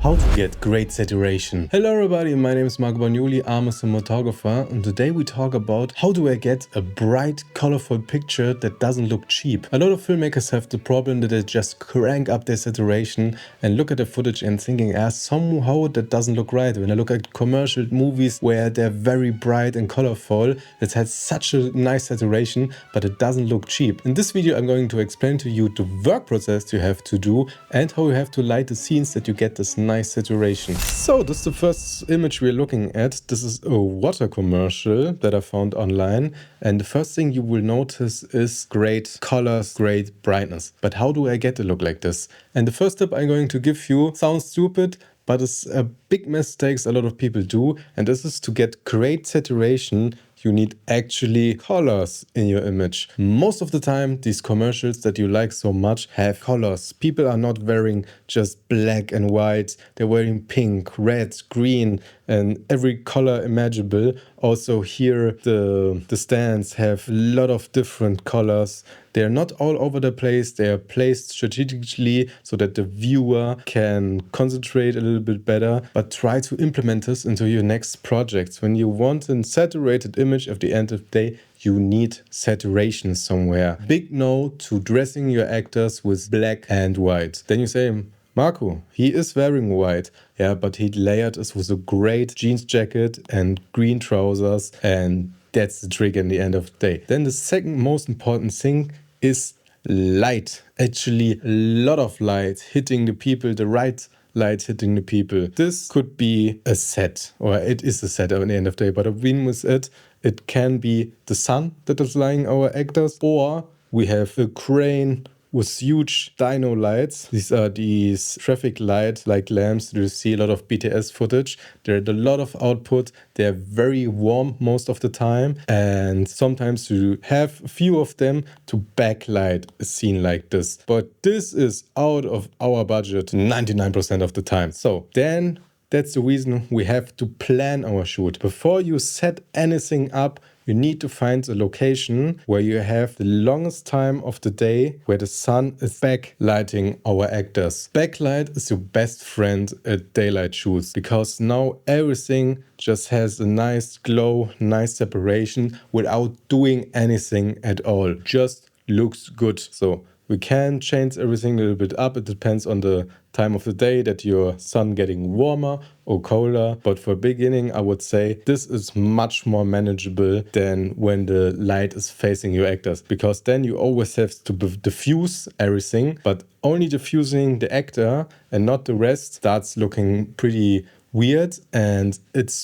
How to get great saturation. Hello everybody, my name is Marco Bagnoli, I'm a cinematographer, and today we talk about how do I get a bright, colorful picture that doesn't look cheap. A lot of filmmakers have the problem that they just crank up their saturation and look at the footage and thinking, somehow that doesn't look right. When I look at commercial movies where they're very bright and colorful, it has such a nice saturation, but it doesn't look cheap. In this video I'm going to explain to you the work process you have to do and how you have to light the scenes that you get this nice saturation. So this is the first image we're looking at. This is a water commercial that I found online, and the first thing you will notice is great colors, great brightness. But how do I get a look like this? And the first tip I'm going to give you sounds stupid, but it's a big mistakes a lot of people do, and this is to get great saturation. You need actually colors in your image. Most of the time, these commercials that you like so much have colors. People are not wearing just black and white. They're wearing pink, red, green, and every color imaginable. Also here, the stands have a lot of different colors. They're not all over the place. They are placed strategically so that the viewer can concentrate a little bit better, but try to implement this into your next projects. When you want a saturated image at the end of the day, you need saturation somewhere. Big no to dressing your actors with black and white. Then you say, Marco, he is wearing white. Yeah, but he layered us with a great jeans jacket and green trousers, and that's the trick in the end of the day. Then the second most important thing is light. Actually, a lot of light hitting the people, the right light hitting the people. This could be a set, or it is a set at the end of the day, but I've been with it. It can be the sun that is lighting our actors, or we have a crane with huge dino lights. These are these traffic lights like lamps. You see a lot of BTS footage. There's a lot of output. They're very warm most of the time, and sometimes you have a few of them to backlight a scene like this. But this is out of our budget 99% of the time. So then that's the reason we have to plan our shoot. Before you set anything up, you need to find a location where you have the longest time of the day where the sun is backlighting our actors. Backlight is your best friend at daylight shoots, because now everything just has a nice glow, nice separation without doing anything at all. Just looks good. So we can change everything a little bit up. It depends on the time of the day that your sun getting warmer or colder. But for beginning, I would say this is much more manageable than when the light is facing your actors, because then you always have to diffuse everything, but only diffusing the actor and not the rest starts looking pretty weird. And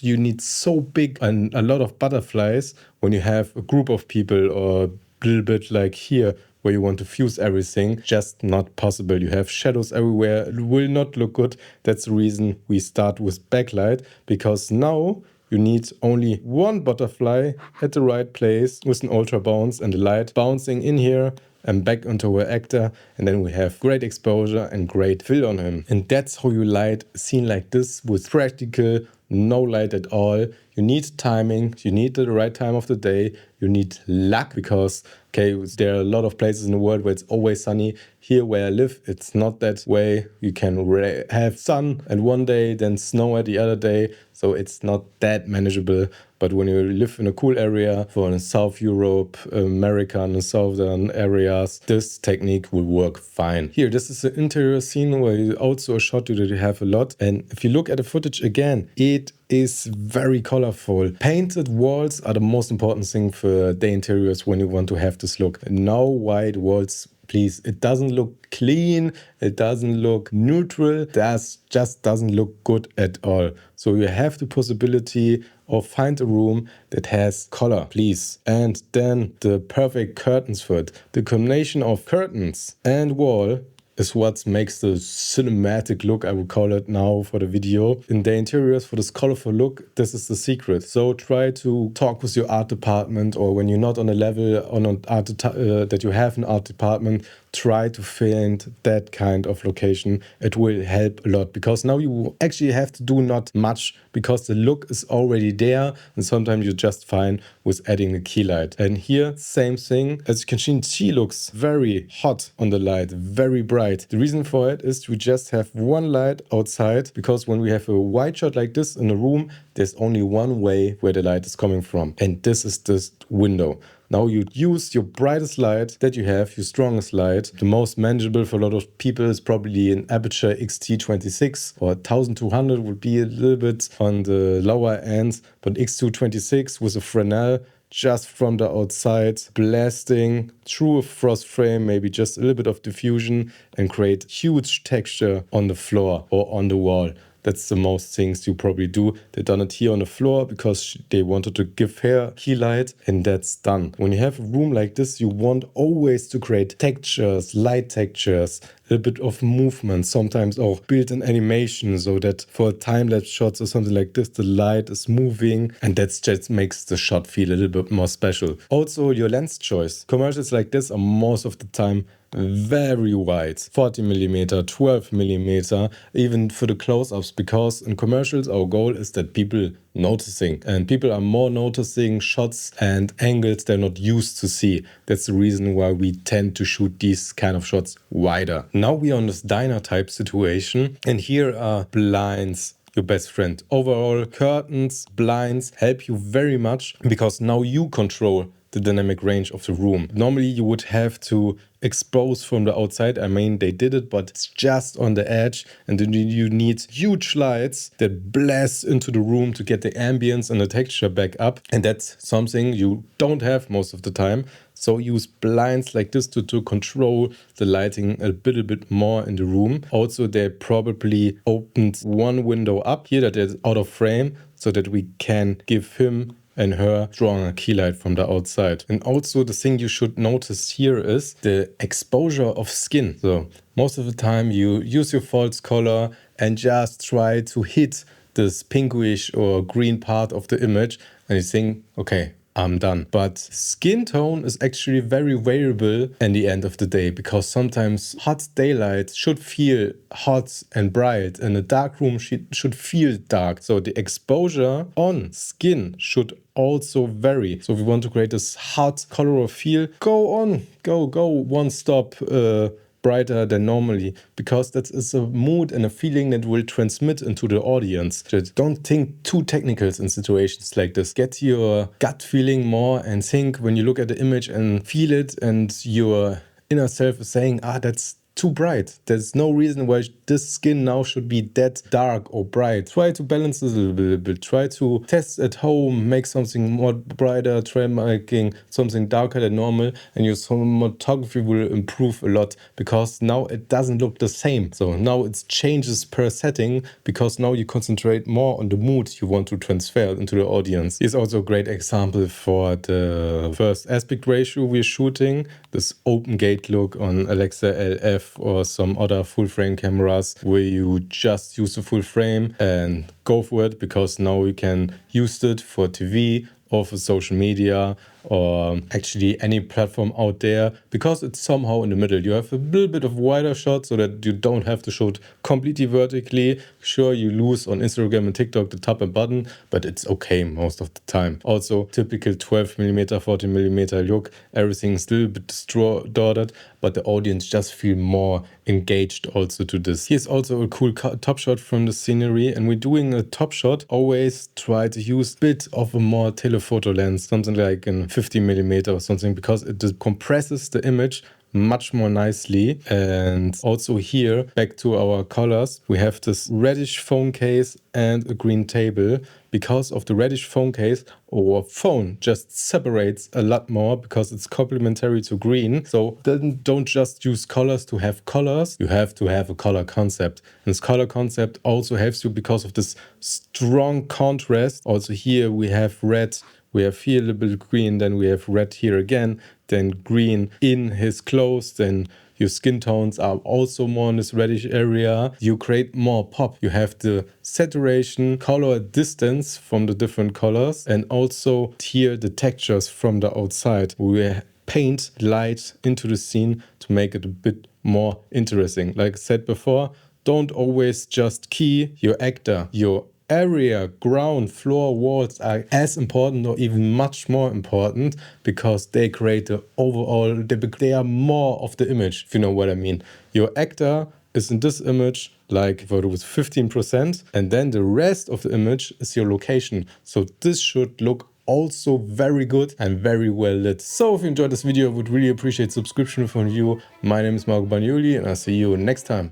you need so big and a lot of butterflies when you have a group of people, or a little bit like here where you want to fuse everything. Just not possible. You have shadows everywhere. It will not look good. That's the reason we start with backlight, because now you need only one butterfly at the right place with an ultra bounce and the light bouncing in here and back onto our actor, and then we have great exposure and great fill on him. And that's how you light a scene like this with practical, no light at all. You need timing, you need the right time of the day, you need luck, because there are a lot of places in the world where it's always sunny. Here where I live, it's not that way. You can have sun and one day, then snow at the other day, so it's not that manageable. But when you live in a cool area, for in South Europe, America and the southern areas, this technique will work fine. Here, this is an interior scene where you also a shot that you have a lot. And if you look at the footage again, it is very colorful. Painted walls are the most important thing for the interiors when you want to have this look. No white walls, please. It doesn't look clean, it doesn't look neutral, that just doesn't look good at all. So you have the possibility of find a room that has color, please. And then the perfect curtains for it. The combination of curtains and wall is what makes the cinematic look, I would call it now for the video. In the interiors, for this colorful look, this is the secret. So try to talk with your art department, or when you're not on a level on an art that you have an art department, try to find that kind of location. It will help a lot because now you actually have to do not much because the look is already there, and sometimes you're just fine with adding a key light. And here, same thing. As you can see, she looks very hot on the light, very bright. The reason for it is we just have one light outside, because when we have a wide shot like this in a room, there's only one way where the light is coming from, and this is this window. Now you use your brightest light that you have, your strongest light. The most manageable for a lot of people is probably an Aperture XT26, or 1200 would be a little bit on the lower end, but X226 with a Fresnel just from the outside, blasting through a frost frame, maybe just a little bit of diffusion, and create huge texture on the floor or on the wall. That's the most things you probably do. They done it here on the floor because they wanted to give her key light, and that's done. When you have a room like this, you want always to create textures, light textures, a bit of movement, sometimes auch built-in animation, so that for time-lapse shots or something like this, the light is moving, and that just makes the shot feel a little bit more special. Also, your lens choice. Commercials like this are most of the time very wide, 40mm, 12mm, even for the close-ups, because in commercials our goal is that people noticing, and people are more noticing shots and angles they're not used to see. That's the reason why we tend to shoot these kind of shots wider. Now we are on this diner type situation, and here are blinds your best friend. Overall, curtains, blinds help you very much because now you control the dynamic range of the room. Normally you would have to expose from the outside. I mean, they did it, but it's just on the edge, and then you need huge lights that blast into the room to get the ambience and the texture back up, and that's something you don't have most of the time. So use blinds like this to control the lighting a bit more in the room. Also, they probably opened one window up here that is out of frame so that we can give him and her drawing a key light from the outside. And also the thing you should notice here is the exposure of skin. So most of the time you use your false color and just try to hit this pinkish or green part of the image, and you think, okay, I'm done. But skin tone is actually very variable in the end of the day, because sometimes hot daylight should feel hot and bright, and a dark room should feel dark. So the exposure on skin should also vary. So if you want to create this hot color or feel, go one stop brighter than normally, because that is a mood and a feeling that will transmit into the audience. Just don't think too technical in situations like this. Get your gut feeling more and think when you look at the image and feel it, and your inner self is saying, that's too bright. There's no reason why this skin now should be that dark or bright. Try to balance this a little bit. Try to test at home, make something more brighter, try making something darker than normal, and your cinematography will improve a lot, because now it doesn't look the same. So now it changes per setting, because now you concentrate more on the mood you want to transfer into the audience. Here's also a great example for the first aspect ratio we're shooting, this open gate look on Alexa LF or some other full frame cameras, where you just use the full frame and go for it, because now you can use it for TV or for social media or actually any platform out there, because it's somehow in the middle. You have a little bit of wider shot so that you don't have to shoot completely vertically. Sure, you lose on Instagram and TikTok the top and bottom, but it's okay most of the time. Also, typical 12mm, 40mm look, everything is a little bit distorted, but the audience just feel more engaged also to this. Here's also a cool top shot from the scenery, and we're doing a top shot. Always try to use a bit of a more telephoto lens, something like an 50mm or something, because it compresses the image much more nicely. And also here, back to our colors, we have this reddish phone case and a green table. Because of the reddish phone case, our phone just separates a lot more because it's complementary to green. So then don't just use colors to have colors, you have to have a color concept. And this color concept also helps you because of this strong contrast. Also here we have red, we have here a little bit of green, then we have red here again, then green in his clothes, then your skin tones are also more in this reddish area. You create more pop. You have the saturation, color distance from the different colors, and also here the textures from the outside. We paint light into the scene to make it a bit more interesting. Like I said before, don't always just key your actor. Your area, ground, floor, walls are as important or even much more important because they create the overall, they are more of the image, if you know what I mean. Your actor is in this image like if it was 15%, and then the rest of the image is your location. So this should look also very good and very well lit. So if you enjoyed this video, I would really appreciate subscription from you. My name is Marco Bagnoli and I'll see you next time.